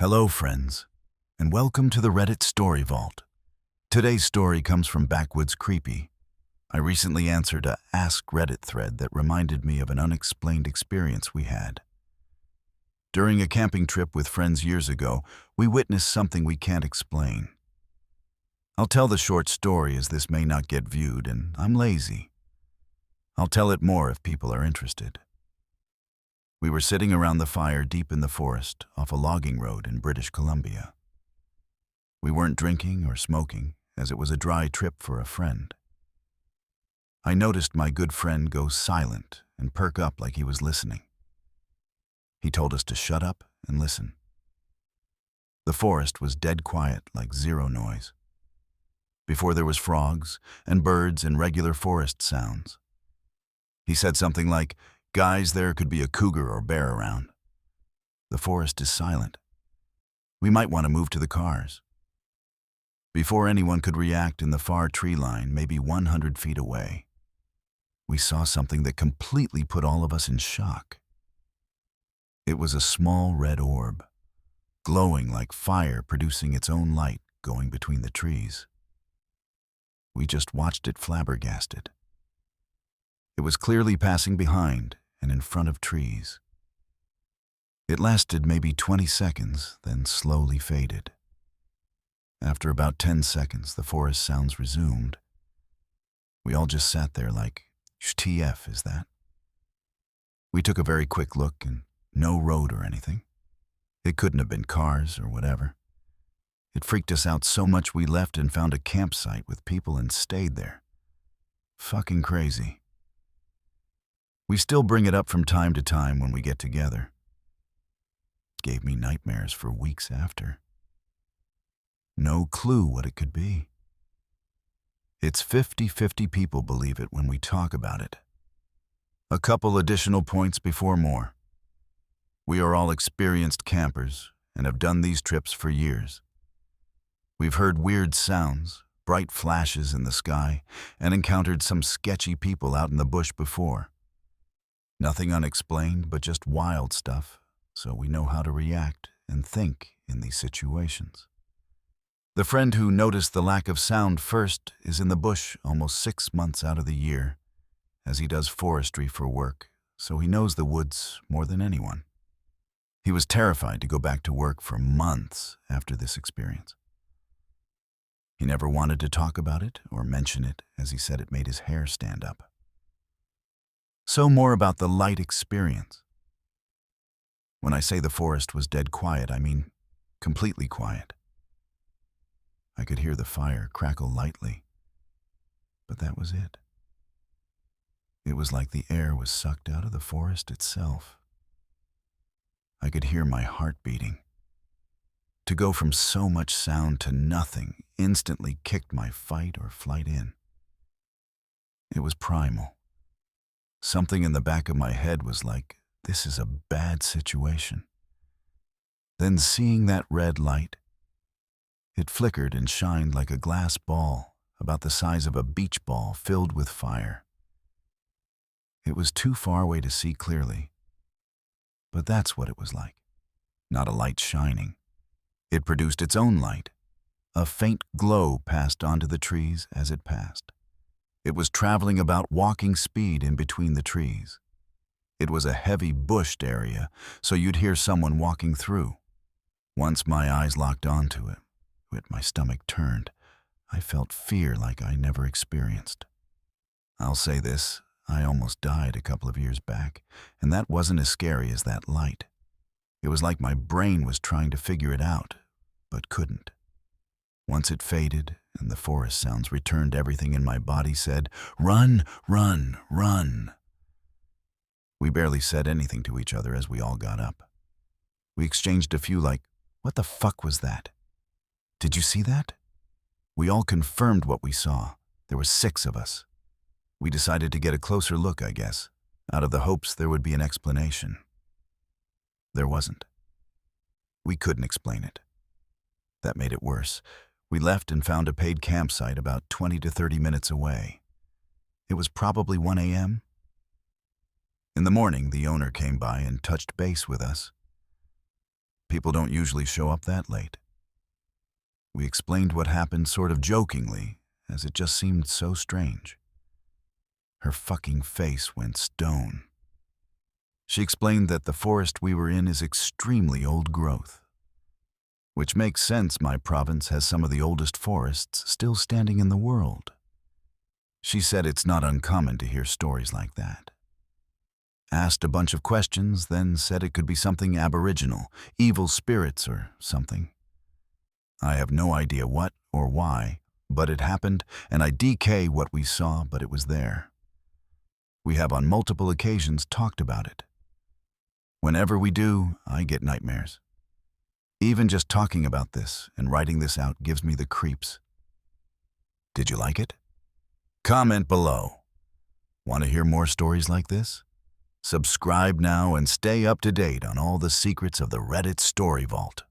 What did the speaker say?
Hello, friends, and welcome to the Reddit Story Vault. Today's story comes from Backwoods Creepy. I recently answered a Ask Reddit thread that reminded me of an unexplained experience we had. During a camping trip with friends years ago, we witnessed something we can't explain. I'll tell the short story as this may not get viewed, and I'm lazy. I'll tell it more if people are interested. We were sitting around the fire deep in the forest off a logging road in British Columbia. We weren't drinking or smoking, as it was a dry trip for a friend. I noticed my good friend go silent and perk up like he was listening. He told us to shut up and listen. The forest was dead quiet, like zero noise. Before there was frogs and birds and regular forest sounds. He said something like, "Guys, there could be a cougar or bear around. The forest is silent. We might want to move to the cars." Before anyone could react, in the far tree line, maybe 100 feet away, we saw something that completely put all of us in shock. It was a small red orb, glowing like fire, producing its own light going between the trees. We just watched it flabbergasted. It was clearly passing behind and in front of trees. It lasted maybe 20 seconds, then slowly faded. After about 10 seconds, the forest sounds resumed. We all just sat there like, "TF is that?" We took a very quick look, and no road or anything. It couldn't have been cars or whatever. It freaked us out so much we left and found a campsite with people and stayed there. Fucking crazy. We still bring it up from time to time when we get together. It gave me nightmares for weeks after. No clue what it could be. It's 50-50 people believe it when we talk about it. A couple additional points before more. We are all experienced campers and have done these trips for years. We've heard weird sounds, bright flashes in the sky, and encountered some sketchy people out in the bush before. Nothing unexplained, but just wild stuff, so we know how to react and think in these situations. The friend who noticed the lack of sound first is in the bush almost 6 months out of the year, as he does forestry for work, so he knows the woods more than anyone. He was terrified to go back to work for months after this experience. He never wanted to talk about it or mention it, as he said it made his hair stand up. So more about the light experience. When I say the forest was dead quiet, I mean completely quiet. I could hear the fire crackle lightly, but that was it. It was like the air was sucked out of the forest itself. I could hear my heart beating. To go from so much sound to nothing instantly kicked my fight or flight in. It was primal. Something in the back of my head was like, this is a bad situation. Then seeing that red light, it flickered and shined like a glass ball, about the size of a beach ball filled with fire. It was too far away to see clearly, but that's what it was like. Not a light shining. It produced its own light. A faint glow passed onto the trees as it passed. It was traveling about walking speed in between the trees. It was a heavy bushed area, so you'd hear someone walking through. Once my eyes locked onto it, my stomach turned. I felt fear like I never experienced. I'll say this, I almost died a couple of years back, and that wasn't as scary as that light. It was like my brain was trying to figure it out, but couldn't. Once it faded and the forest sounds returned, everything in my body said, "Run, run, run." We barely said anything to each other as we all got up. We exchanged a few like, "What the fuck was that? Did you see that?" We all confirmed what we saw. There were 6 of us. We decided to get a closer look, I guess, out of the hopes there would be an explanation. There wasn't. We couldn't explain it. That made it worse. We left and found a paid campsite about 20 to 30 minutes away. It was probably 1 a.m. In the morning, the owner came by and touched base with us. People don't usually show up that late. We explained what happened sort of jokingly, as it just seemed so strange. Her fucking face went stone. She explained that the forest we were in is extremely old growth. Which makes sense, my province has some of the oldest forests still standing in the world. She said it's not uncommon to hear stories like that. Asked a bunch of questions, then said it could be something aboriginal, evil spirits or something. I have no idea what or why, but it happened, and I DK what we saw, but it was there. We have on multiple occasions talked about it. Whenever we do, I get nightmares. Even just talking about this and writing this out gives me the creeps. Did you like it? Comment below. Want to hear more stories like this? Subscribe now and stay up to date on all the secrets of the Reddit Story Vault.